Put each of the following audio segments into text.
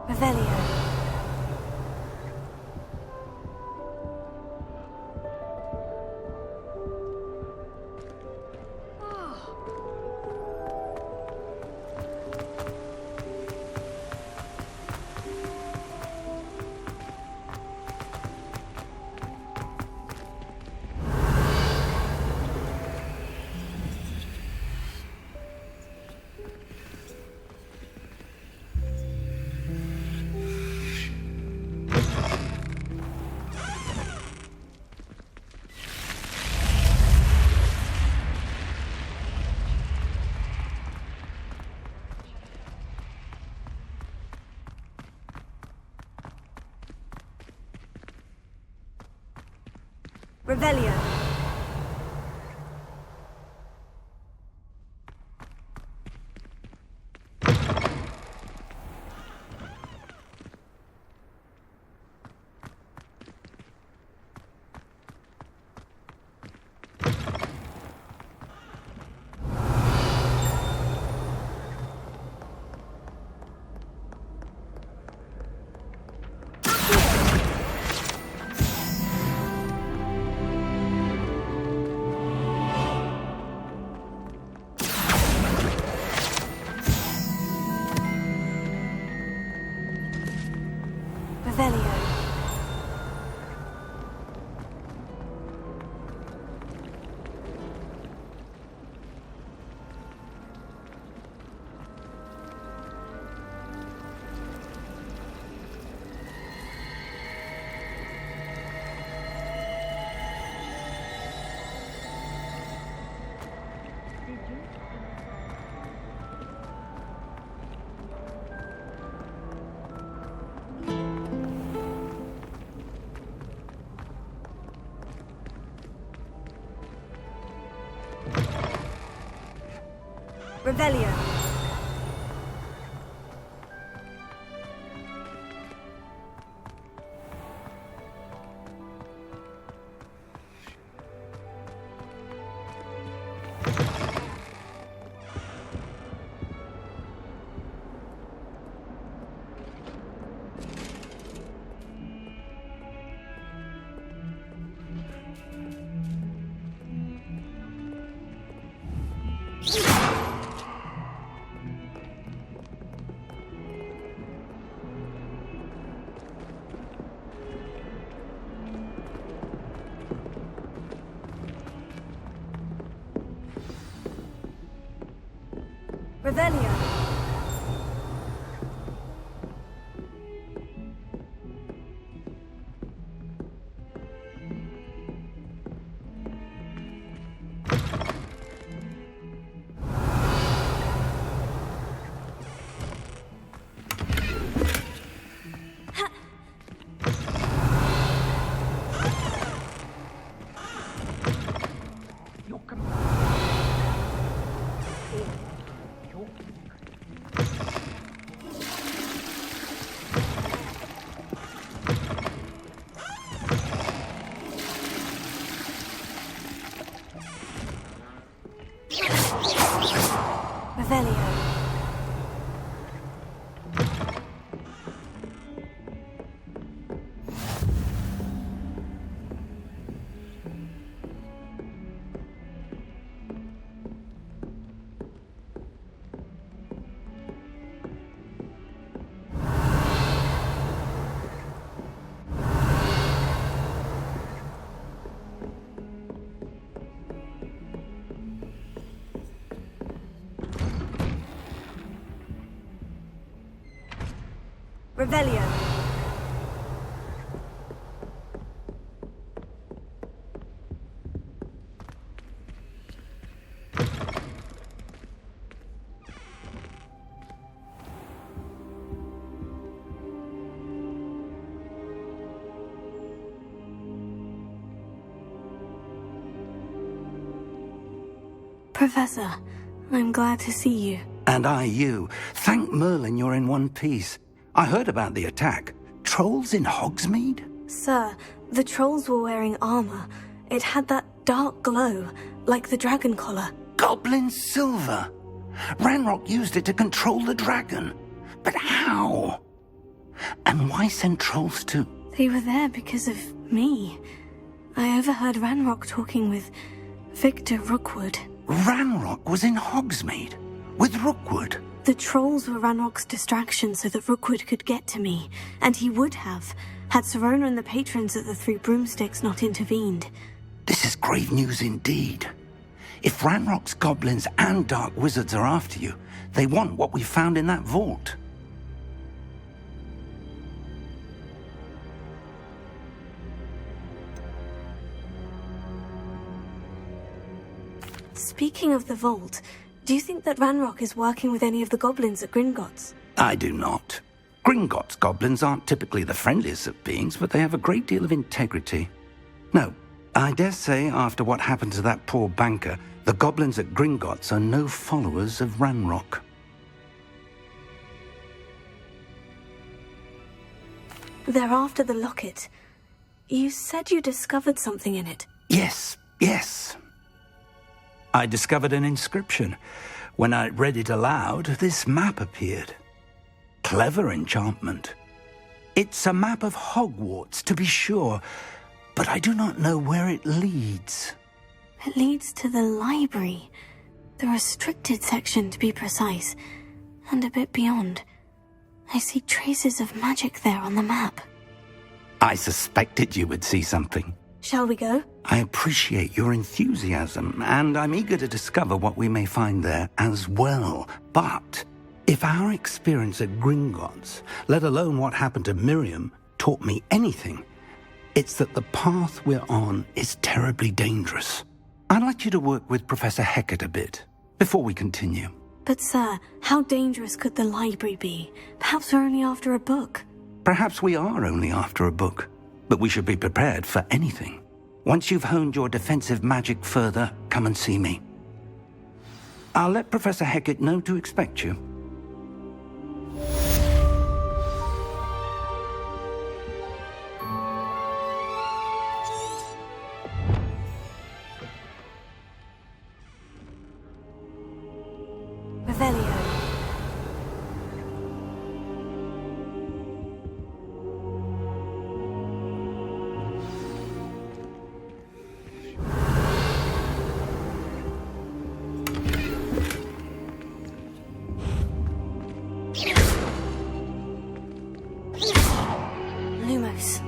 Revelio. Revelio. Revelio. Revelio. Revelio. Revelio. Revelio. Professor, I'm glad to see you. And I you. Thank Merlin you're in one piece. I heard about the attack. Trolls in Hogsmeade? Sir, the trolls were wearing armor. It had that dark glow, like the dragon collar. Goblin silver! Ranrock used it to control the dragon. But how? And why send trolls to... They were there because of me. I overheard Ranrock talking with Victor Rookwood. Ranrock was in Hogsmeade with Rookwood. The trolls were Ranrock's distraction so that Rookwood could get to me, and he would have, had Serona and the patrons at the Three Broomsticks not intervened. This is grave news indeed. If Ranrock's goblins and dark wizards are after you, they want what we found in that vault. Speaking of the vault, do you think that Ranrock is working with any of the goblins at Gringotts? I do not. Gringotts goblins aren't typically the friendliest of beings, but they have a great deal of integrity. No, I dare say after what happened to that poor banker, the goblins at Gringotts are no followers of Ranrock. They're after the locket. You said you discovered something in it. Yes. I discovered an inscription. When I read it aloud, this map appeared. Clever enchantment. It's a map of Hogwarts, to be sure, but I do not know where it leads. It leads to the library. The restricted section, to be precise. And a bit beyond. I see traces of magic there on the map. I suspected you would see something. Shall we go? I appreciate your enthusiasm, and I'm eager to discover what we may find there as well. But if our experience at Gringotts, let alone what happened to Miriam, taught me anything, it's that the path we're on is terribly dangerous. I'd like you to work with Professor Hecat a bit before we continue. But, sir, how dangerous could the library be? Perhaps we're only after a book. Perhaps we are only after a book, but we should be prepared for anything. Once you've honed your defensive magic further, come and see me. I'll let Professor Hecat know to expect you. Revelio. Lumos.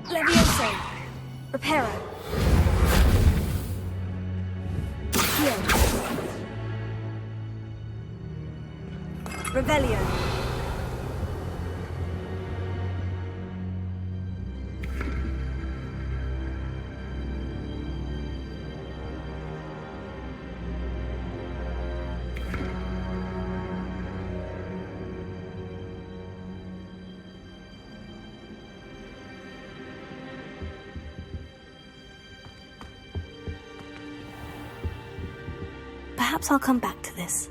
Levioso. Reparo. Heal. Revelio. Perhaps I'll come back to this.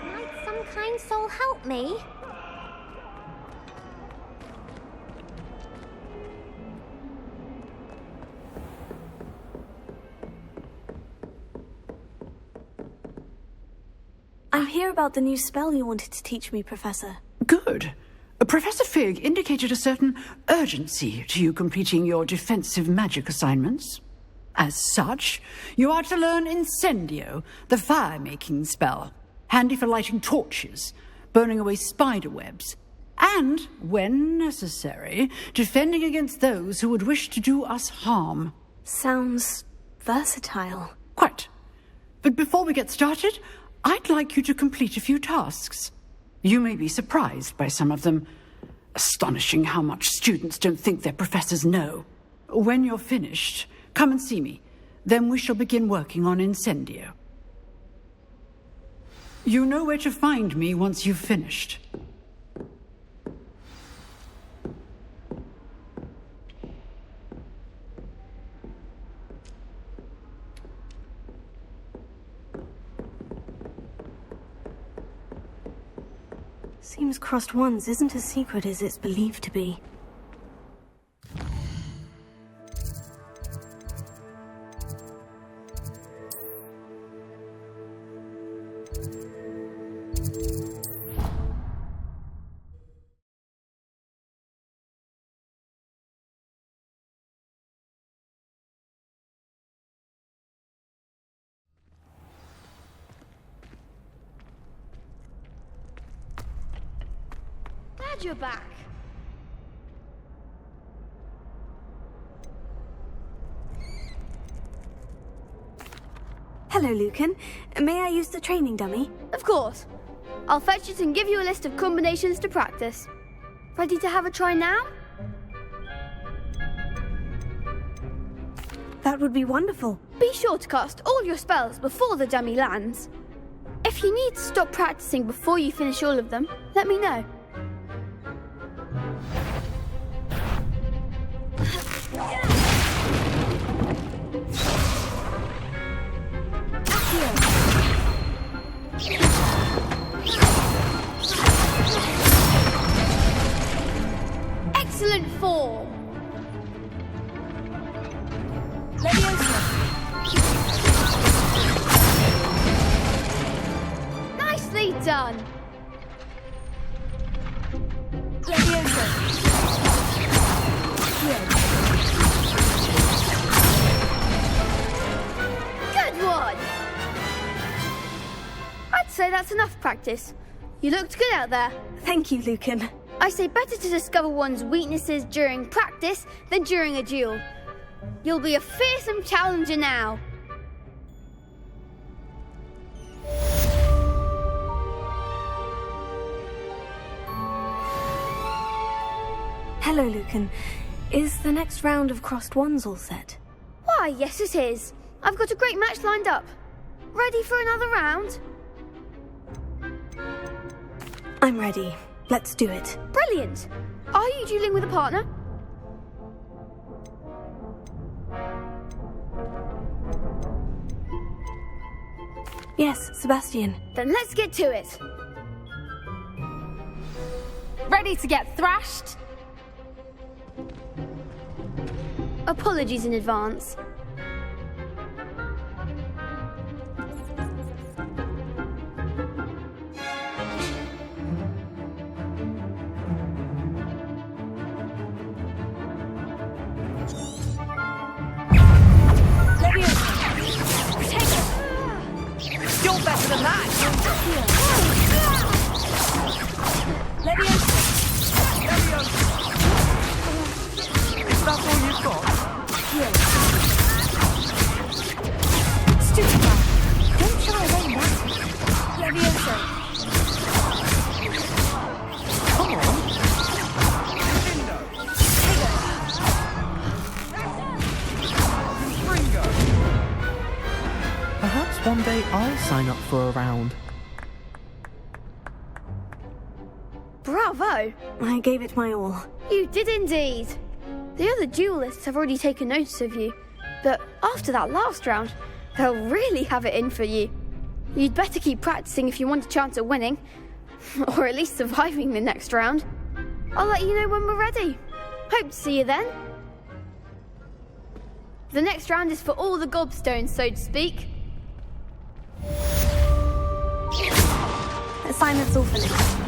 Might some kind soul help me? I'm here about the new spell you wanted to teach me, Professor. Good. Professor Fig indicated a certain urgency to you completing your defensive magic assignments. As such, you are to learn Incendio, the fire-making spell, handy for lighting torches, burning away spider webs, and, when necessary, defending against those who would wish to do us harm. Sounds versatile. Quite. But before we get started, I'd like you to complete a few tasks. You may be surprised by some of them. Astonishing how much students don't think their professors know. When you're finished, come and see me. Then we shall begin working on Incendio. You know where to find me once you've finished. Seems crossed wands isn't as secret as it's believed to be. Glad you're back. Hello, Lucan. May I use the training dummy? Of course. I'll fetch it and give you a list of combinations to practice. Ready to have a try now? That would be wonderful. Be sure to cast all your spells before the dummy lands. If you need to stop practicing before you finish all of them, let me know. Excellent form. Nicely done. Good one. I'd say that's enough practice. You looked good out there. Thank you, Lucan. I say better to discover one's weaknesses during practice than during a duel. You'll be a fearsome challenger now. Hello, Lucan. Is the next round of crossed wands all set? Why, yes it is. I've got a great match lined up. Ready for another round? I'm ready. Let's do it. Brilliant. Are you dueling with a partner? Yes, Sebastian. Then let's get to it. Ready to get thrashed? Apologies in advance. You're better than that! Is that all you've got? Stupid guy. Don't try away that. Leviosa. Come on! Ringo! Perhaps one day I'll sign up for a round. Bravo! I gave it my all. You did indeed. The other duelists have already taken notice of you, but after that last round, they'll really have it in for you. You'd better keep practicing if you want a chance at winning, or at least surviving the next round. I'll let you know when we're ready. Hope to see you then. The next round is for all the gobstones, so to speak. Assignment's all finished.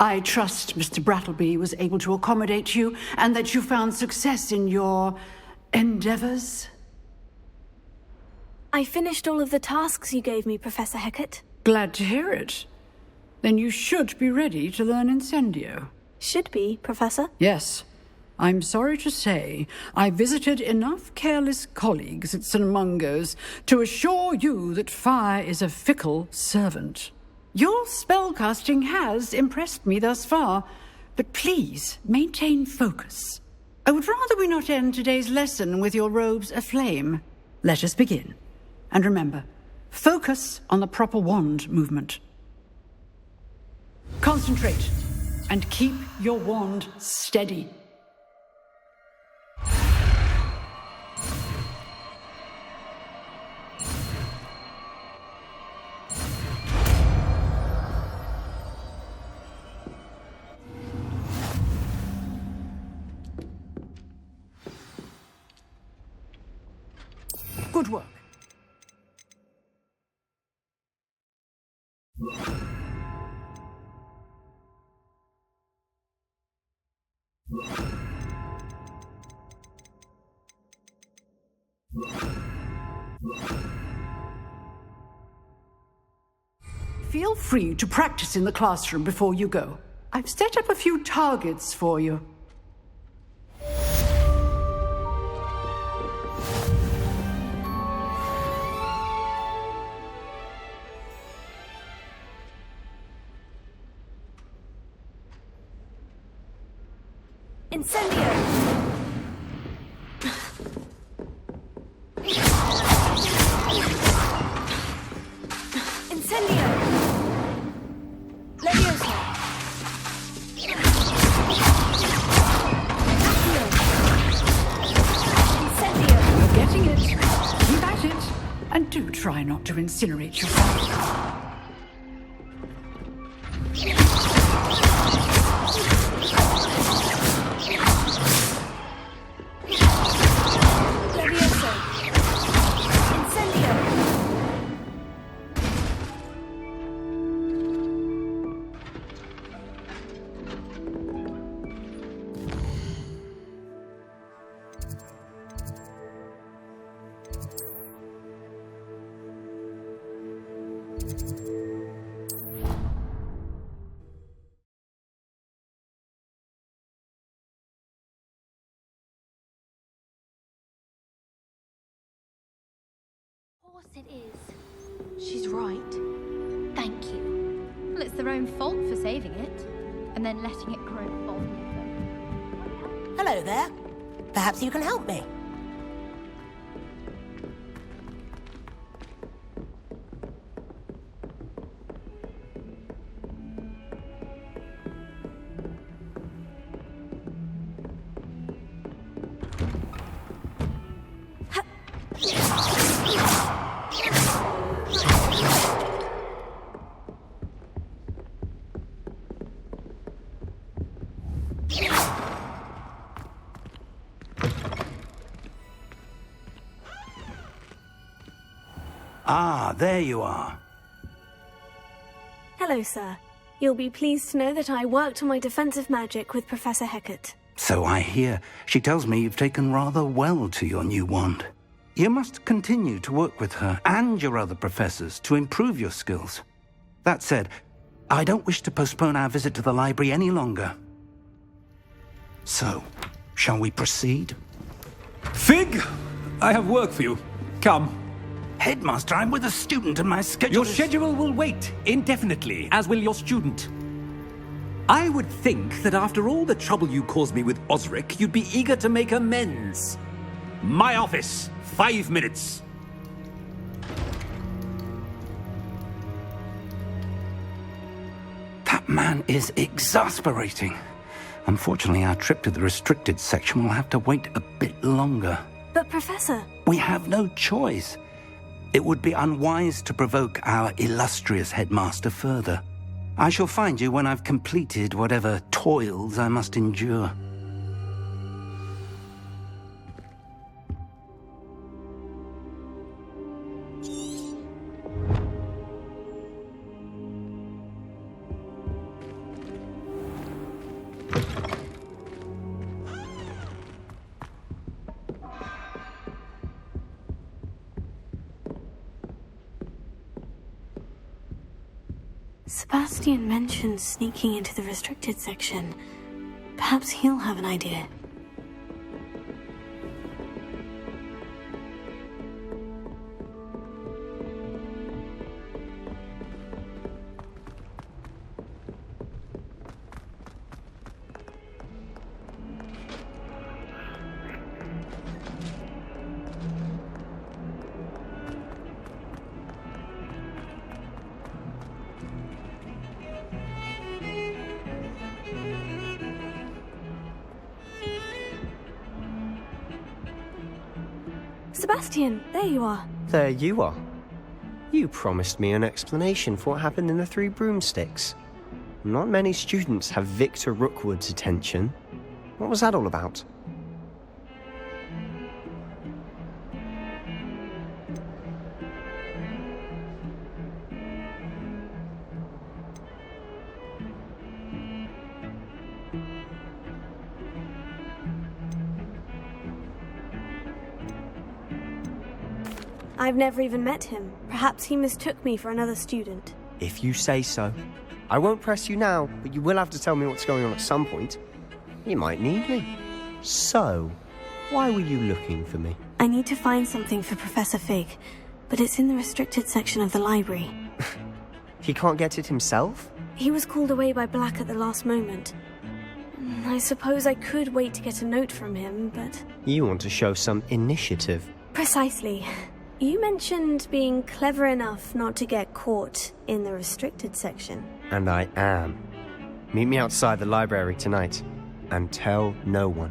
I trust Mr. Brattleby was able to accommodate you and that you found success in your endeavors. I finished all of the tasks you gave me, Professor Hecat. Glad to hear it. Then you should be ready to learn Incendio. Should be, Professor. Yes. I'm sorry to say I visited enough careless colleagues at St. Mungo's to assure you that fire is a fickle servant. Your spellcasting has impressed me thus far, but please maintain focus. I would rather we not end today's lesson with your robes aflame. Let us begin. And remember, focus on the proper wand movement. Concentrate and keep your wand steady. Good work. Feel free to practice in the classroom before you go. I've set up a few targets for you. Incendio! Incendio! Leviosa! Incendio! You're getting it. Keep at it. And do try not to incinerate yourself. Of course it is. She's right. Thank you. Well, it's their own fault for saving it, and then letting it grow fond of them. Hello there. Perhaps you can help me. Ah, there you are. Hello, sir. You'll be pleased to know that I worked on my defensive magic with Professor Hecat. So I hear. She tells me you've taken rather well to your new wand. You must continue to work with her and your other professors to improve your skills. That said, I don't wish to postpone our visit to the library any longer. So, shall we proceed? Fig! I have work for you. Come. Headmaster, I'm with a student and my schedule Your schedule will wait indefinitely, as will your student. I would think that after all the trouble you caused me with Osric, you'd be eager to make amends. My office, 5 minutes. That man is exasperating. Unfortunately, our trip to the restricted section will have to wait a bit longer. But Professor... We have no choice. It would be unwise to provoke our illustrious headmaster further. I shall find you when I've completed whatever toils I must endure. Sebastian mentioned sneaking into the restricted section. Perhaps he'll have an idea. Sebastian, there you are. There you are. You promised me an explanation for what happened in the Three Broomsticks. Not many students have Victor Rookwood's attention. What was that all about? I've never even met him. Perhaps he mistook me for another student. If you say so. I won't press you now, but you will have to tell me what's going on at some point. You might need me. So, why were you looking for me? I need to find something for Professor Fig, but it's in the restricted section of the library. He can't get it himself? He was called away by Black at the last moment. I suppose I could wait to get a note from him, but... You want to show some initiative. Precisely. You mentioned being clever enough not to get caught in the restricted section. And I am. Meet me outside the library tonight, and tell no one.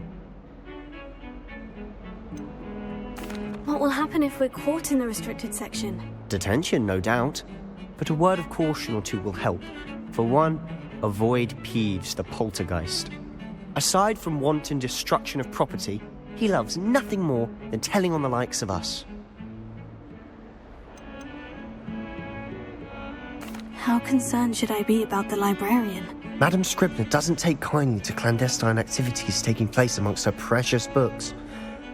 What will happen if we're caught in the restricted section? Detention, no doubt. But a word of caution or two will help. For one, avoid Peeves, the poltergeist. Aside from wanton destruction of property, he loves nothing more than telling on the likes of us. How concerned should I be about the librarian? Madam Scribner doesn't take kindly to clandestine activities taking place amongst her precious books,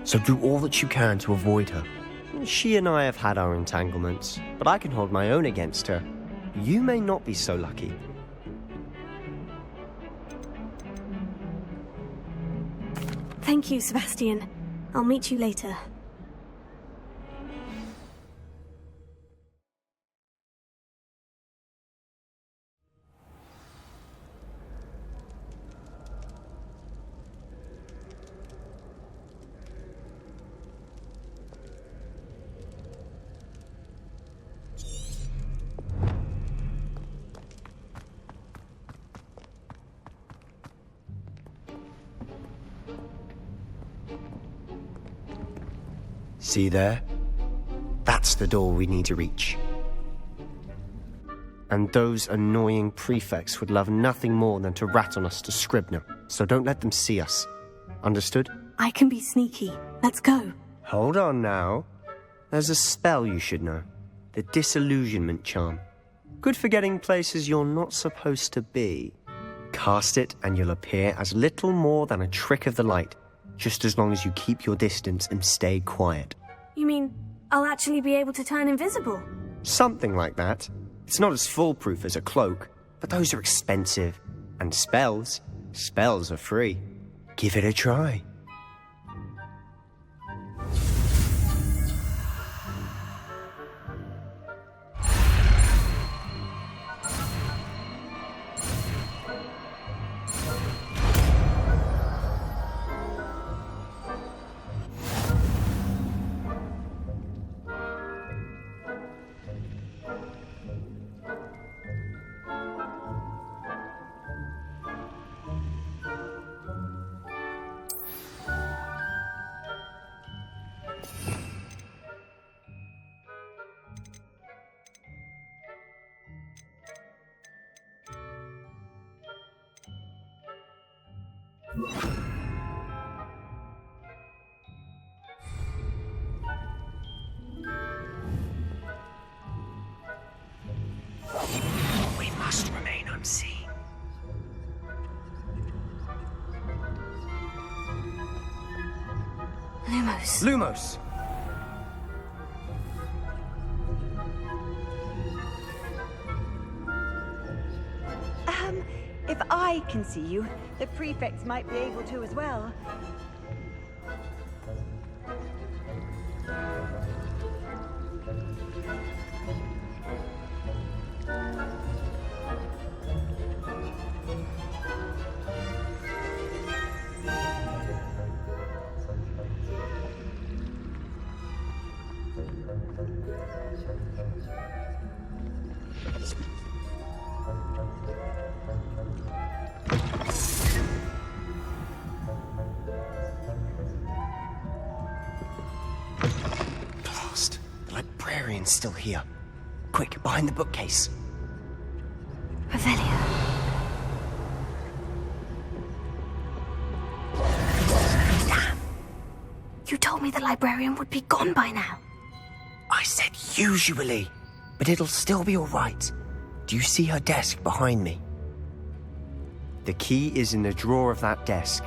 so do all that you can to avoid her. She and I have had our entanglements, but I can hold my own against her. You may not be so lucky. Thank you, Sebastian. I'll meet you later. See there? That's the door we need to reach. And those annoying prefects would love nothing more than to rat on us to Scribner, so don't let them see us. Understood? I can be sneaky. Let's go. Hold on now. There's a spell you should know. The Disillusionment Charm. Good for getting places you're not supposed to be. Cast it and you'll appear as little more than a trick of the light, just as long as you keep your distance and stay quiet. You mean I'll actually be able to turn invisible? Something like that. It's not as foolproof as a cloak, but those are expensive. And spells are free. Give it a try. We must remain unseen. Lumos. Lumos! If I can see you, the prefects might be able to as well. Blast! The librarian's still here. Quick, behind the bookcase. Revelio. Damn! You told me the librarian would be gone by now. I said usually, but it'll still be all right. Do you see her desk behind me? The key is in the drawer of that desk.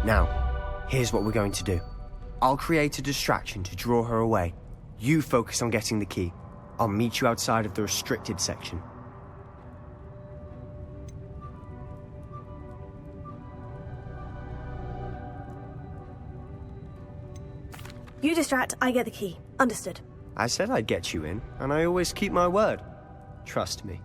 Now, here's what we're going to do. I'll create a distraction to draw her away. You focus on getting the key. I'll meet you outside of the restricted section. You distract, I get the key. Understood. I said I'd get you in, and I always keep my word. Trust me.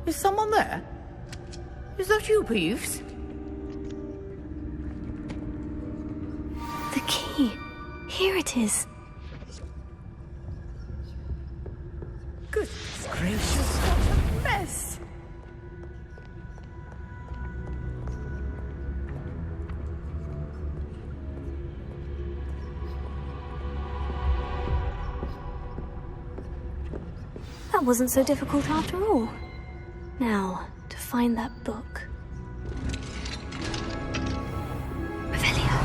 Is someone there? Is that you, Peeves? The key. Here it is. Goodness gracious, what a mess! That wasn't so difficult after all. Now, to find that book. Revelio.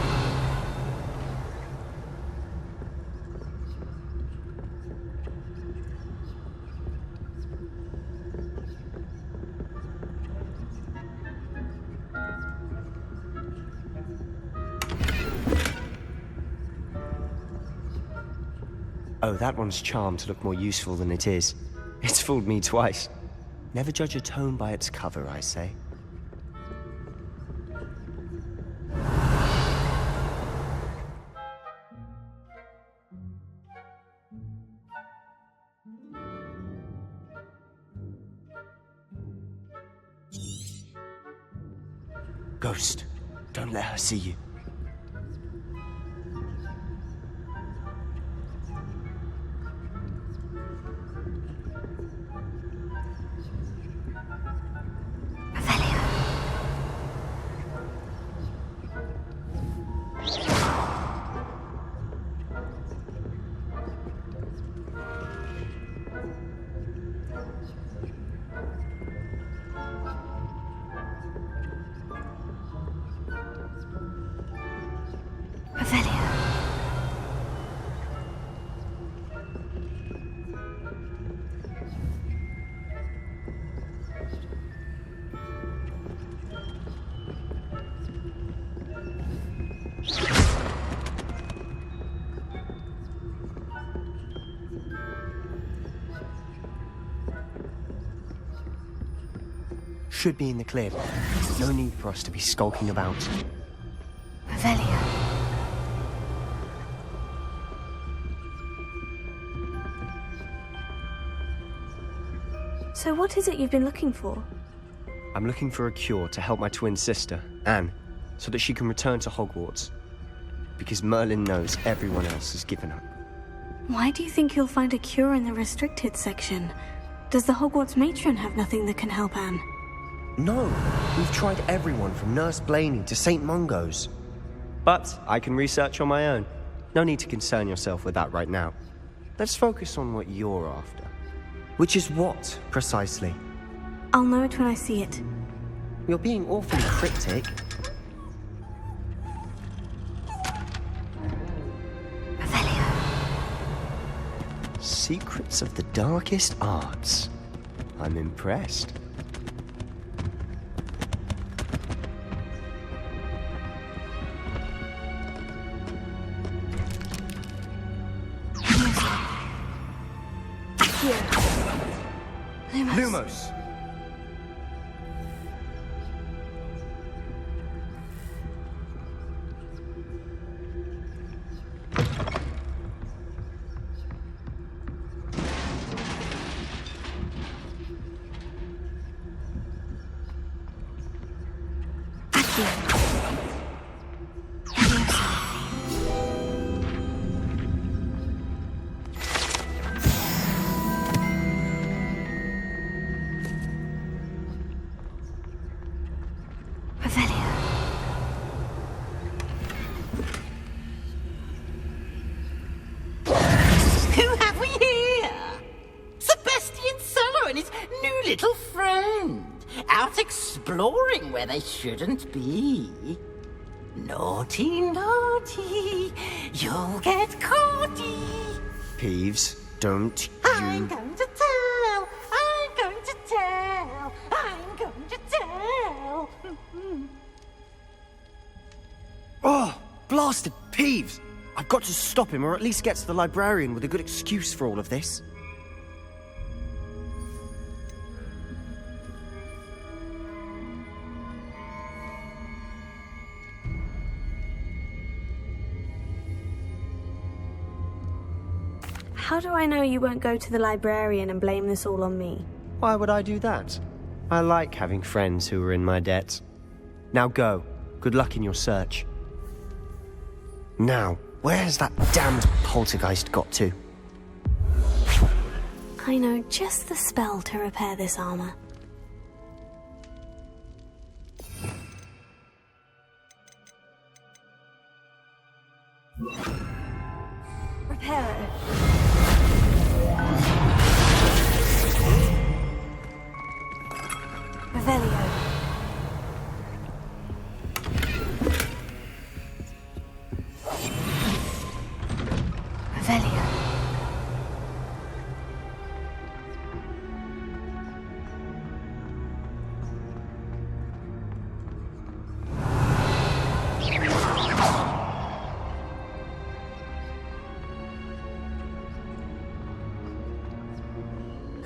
Oh, that one's charmed to look more useful than it is. It's fooled me twice. Never judge a tome by its cover, I say. Ghost, don't let her see you. Should be in the clear. No need for us to be skulking about. Revelio. So what is it you've been looking for? I'm looking for a cure to help my twin sister, Anne, so that she can return to Hogwarts. Because Merlin knows everyone else has given up. Why do you think you'll find a cure in the restricted section? Does the Hogwarts matron have nothing that can help Anne? No, we've tried everyone from Nurse Blaney to St. Mungo's. But I can research on my own. No need to concern yourself with that right now. Let's focus on what you're after. Which is what, precisely? I'll know it when I see it. You're being awfully cryptic. Revelio. Secrets of the darkest arts. I'm impressed. Lumos. Exploring where they shouldn't be. Naughty, naughty, you'll get caughty. Peeves, don't you... I'm going to tell, I'm going to tell, I'm going to tell. Oh, blasted Peeves! I've got to stop him, or at least get to the librarian with a good excuse for all of this. How do I know you won't go to the librarian and blame this all on me? Why would I do that? I like having friends who are in my debt. Now go. Good luck in your search. Now, where's that damned poltergeist got to? I know just the spell to repair this armor. Repair it. Revelio. Revelio.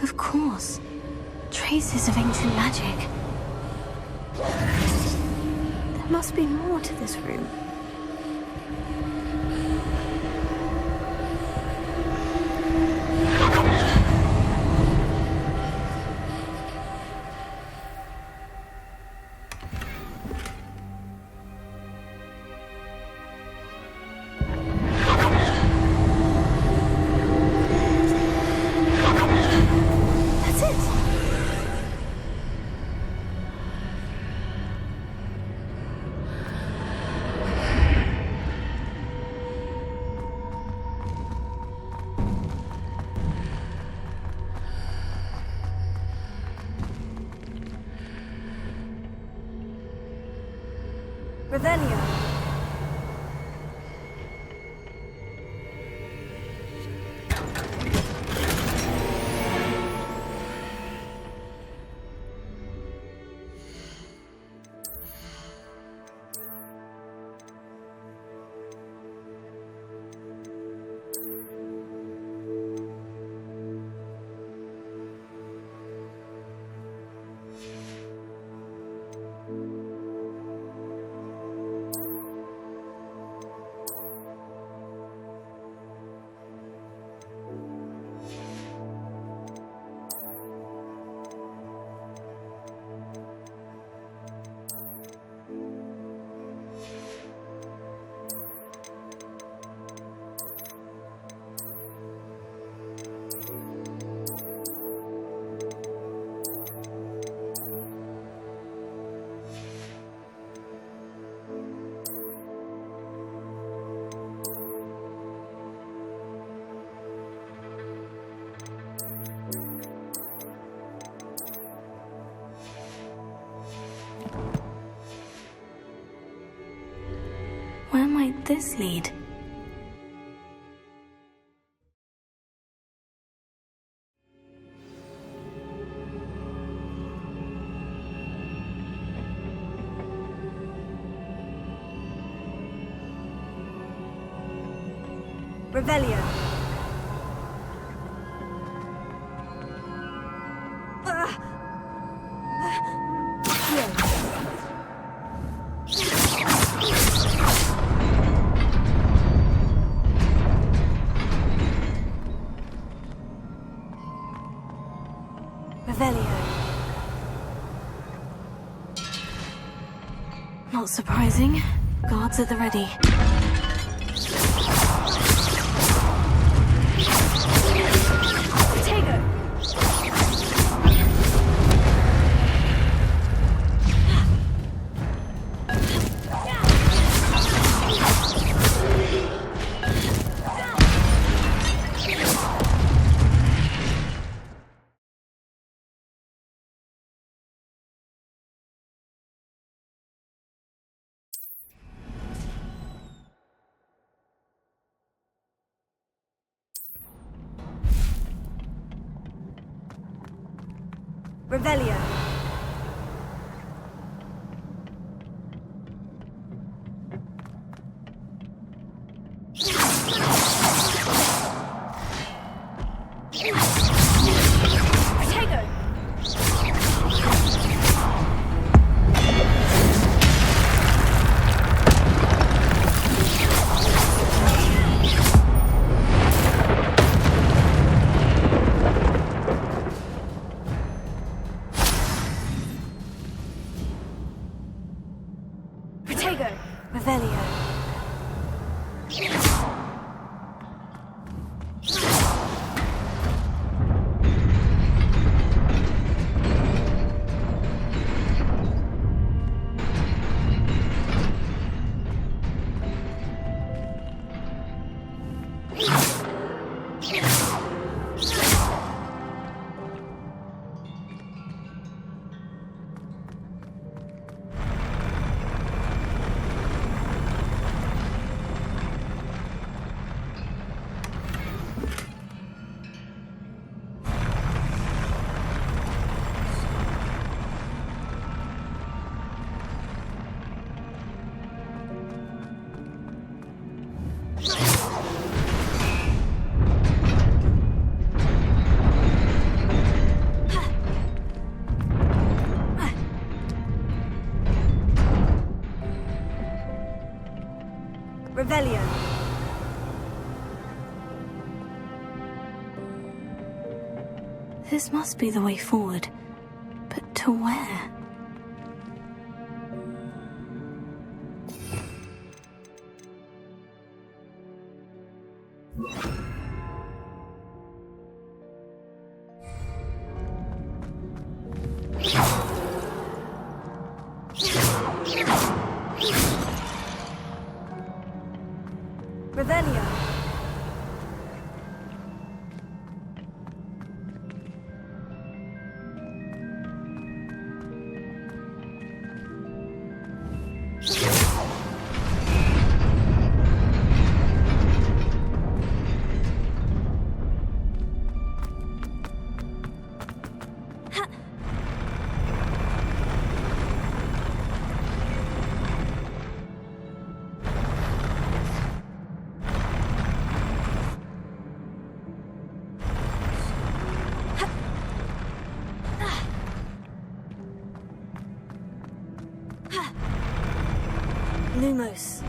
Of course. Traces of ancient magic. There must be more to this room. Revelio. this lead? Revelio. Revelio. Not surprising. Guards at the ready. Revelio. Revelio. Revelio. This must be the way forward. But to where? Revelio. Lumos.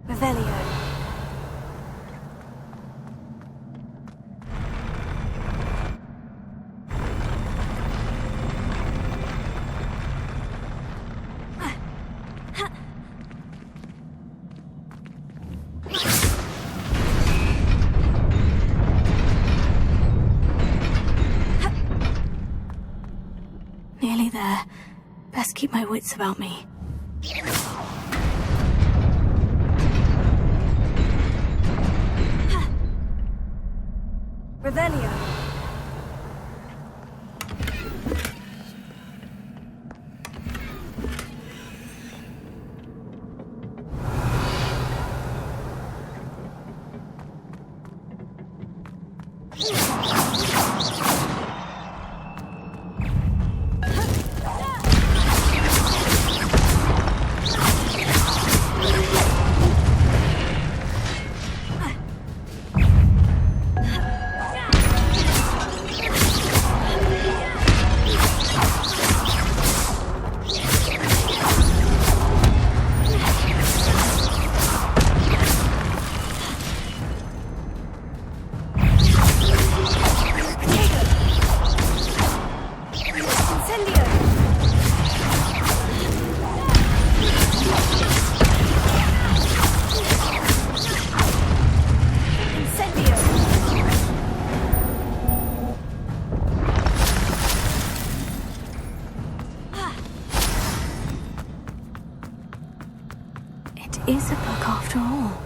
Revelio. best keep my wits about me. Revelio. Is a book after all.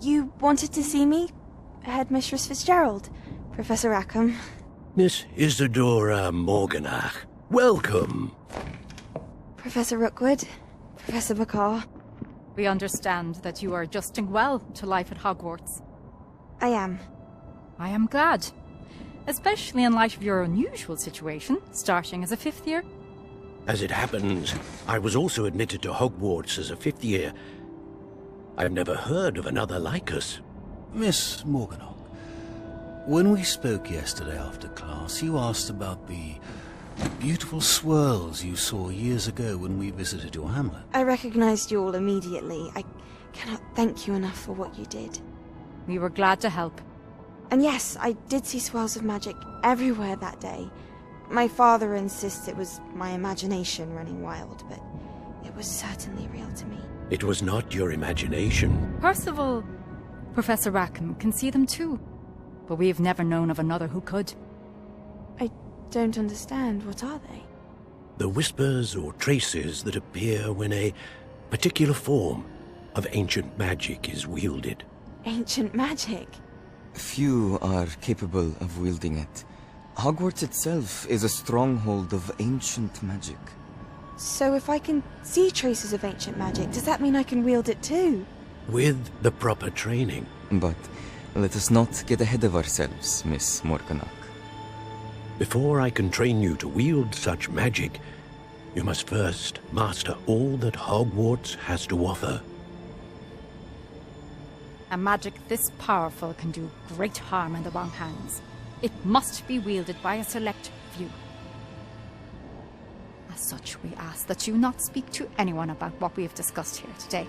You wanted to see me? Headmistress Fitzgerald, Professor Rackham. Miss Isadora Morganach, welcome. Professor Rookwood, Professor Bakar. We understand that you are adjusting well to life at Hogwarts. I am. I am glad. Especially in light of your unusual situation, starting as a fifth year. As it happens, I was also admitted to Hogwarts as a fifth year. I've never heard of another like us. Miss Morganach, when we spoke yesterday after class, you asked about the beautiful swirls you saw years ago when we visited your hamlet. I recognized you all immediately. I cannot thank you enough for what you did. We were glad to help. And yes, I did see swirls of magic everywhere that day. My father insists it was my imagination running wild, but it was certainly real to me. It was not your imagination. Percival, Professor Rackham can see them too, but we've never known of another who could. I don't understand. What are they? The whispers or traces that appear when a particular form, of ancient magic is wielded. Ancient magic? Few are capable of wielding it. Hogwarts itself is a stronghold of ancient magic. So if I can see traces of ancient magic, does that mean I can wield it too? With the proper training. But let us not get ahead of ourselves, Miss Morganach. Before I can train you to wield such magic, you must first master all that Hogwarts has to offer. A magic this powerful can do great harm in the wrong hands. It must be wielded by a select few. As such, we ask that you not speak to anyone about what we have discussed here today.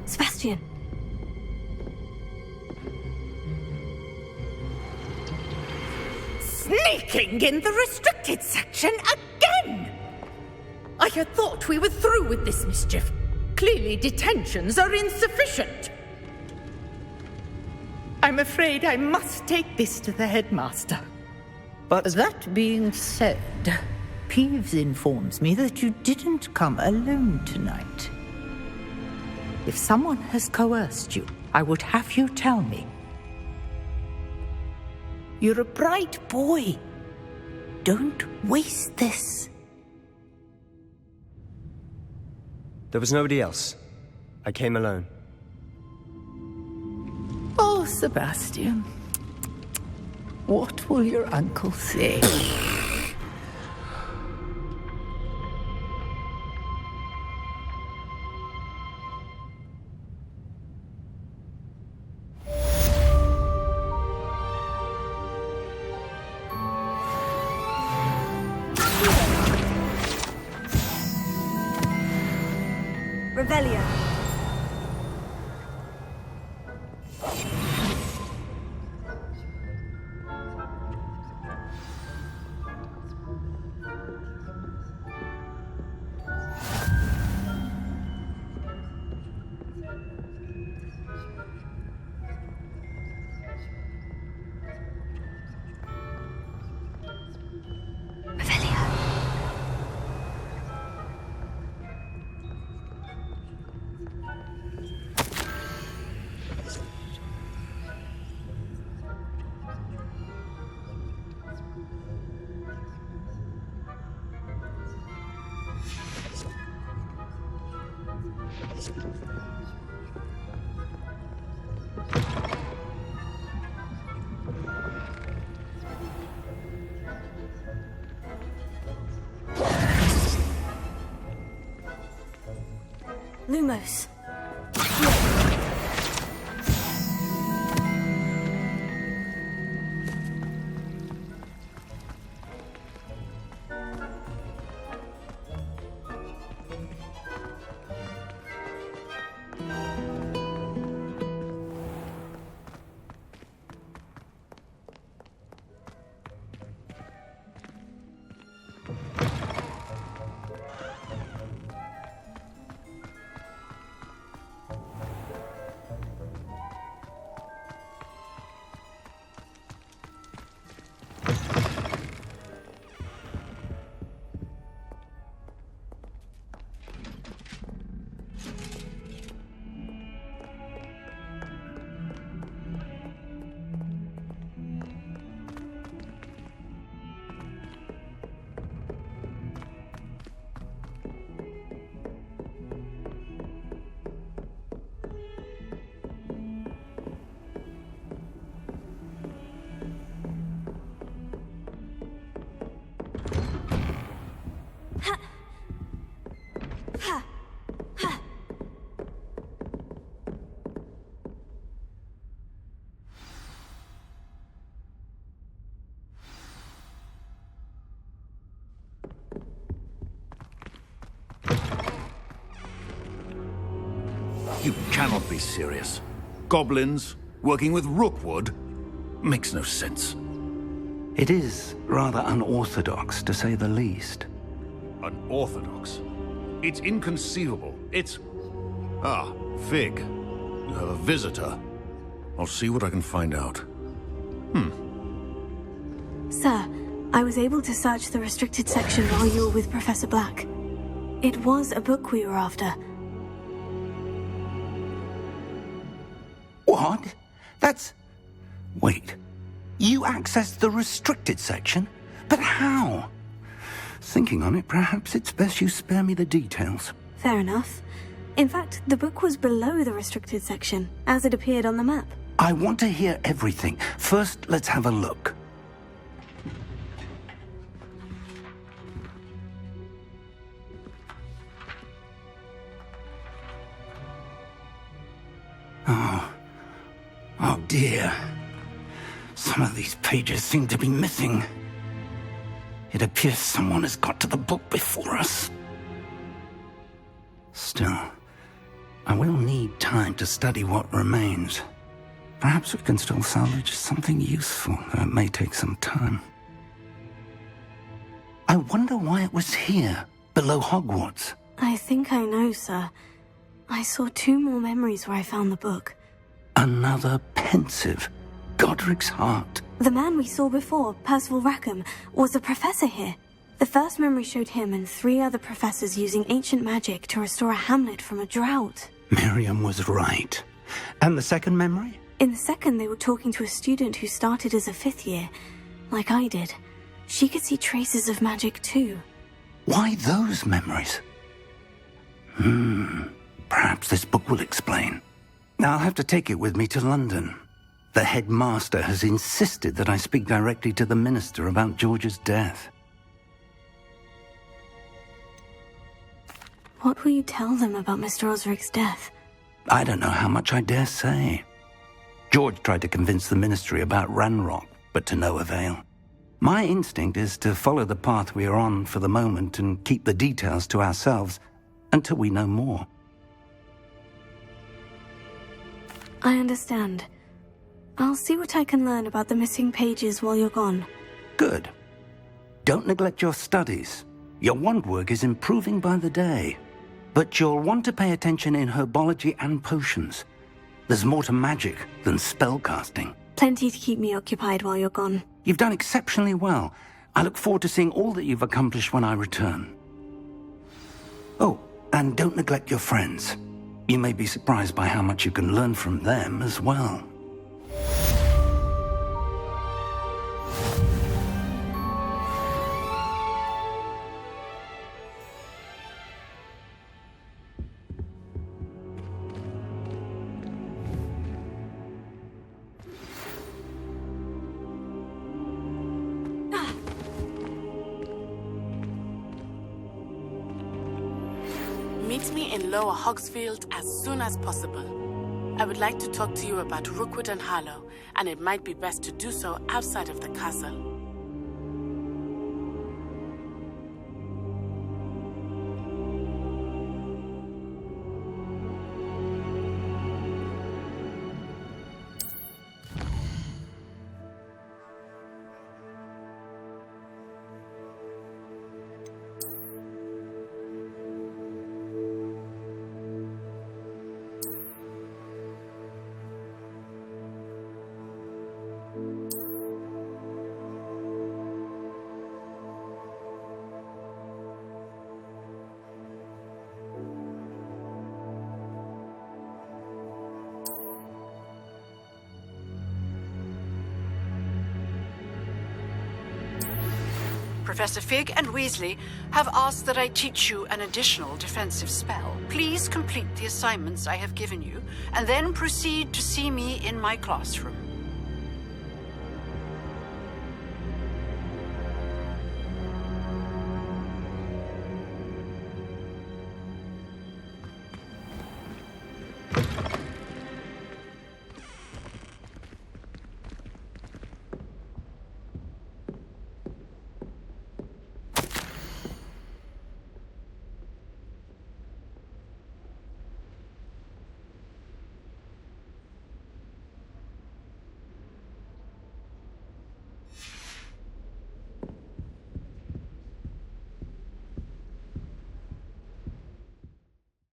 Sebastian. Sneaking in the restricted section again! I had thought we were through with this mischief. Clearly detentions are insufficient. I'm afraid I must take this to the headmaster. But that being said, Peeves informs me that you didn't come alone tonight. If someone has coerced you, I would have you tell me. You're a bright boy. Don't waste this. There was nobody else. I came alone. Oh, Sebastian. What will your uncle say? Revelio. Lumos. You cannot be serious. Goblins working with Rookwood makes no sense. It is rather unorthodox, to say the least. Unorthodox? It's inconceivable. It's... Ah, Fig. You have a visitor. I'll see what I can find out. Sir, I was able to search the restricted section while you were with Professor Black. It was a book we were after. What? That's... Wait. You accessed the restricted section? But how? Thinking on it, perhaps it's best you spare me the details. Fair enough. In fact, the book was below the restricted section, as it appeared on the map. I want to hear everything. First, let's have a look. Oh dear. Some of these pages seem to be missing. It appears someone has got to the book before us. Still, I will need time to study what remains. Perhaps we can still salvage something useful, though it may take some time. I wonder why it was here, below Hogwarts. I think I know, sir. I saw 2 more memories where I found the book. Another pensive. Godric's heart. The man we saw before, Percival Rackham, was a professor here. The first memory showed him and 3 other professors using ancient magic to restore a hamlet from a drought. Miriam was right. And the second memory? In the second, they were talking to a student who started as a 5th year, like I did. She could see traces of magic too. Why those memories? Perhaps this book will explain. I'll have to take it with me to London. The headmaster has insisted that I speak directly to the minister about George's death. What will you tell them about Mr. Osric's death? I don't know how much I dare say. George tried to convince the ministry about Ranrock, but to no avail. My instinct is to follow the path we are on for the moment and keep the details to ourselves until we know more. I understand. I'll see what I can learn about the missing pages while you're gone. Good. Don't neglect your studies. Your wand work is improving by the day. But you'll want to pay attention in herbology and potions. There's more to magic than spellcasting. Plenty to keep me occupied while you're gone. You've done exceptionally well. I look forward to seeing all that you've accomplished when I return. Oh, and don't neglect your friends. You may be surprised by how much you can learn from them as well. Meet me in Lower Hogsfield as soon as possible. I would like to talk to you about Rookwood and Harlow, and it might be best to do so outside of the castle. Professor Fig and Weasley have asked that I teach you an additional defensive spell. Please complete the assignments I have given you, and then proceed to see me in my classroom.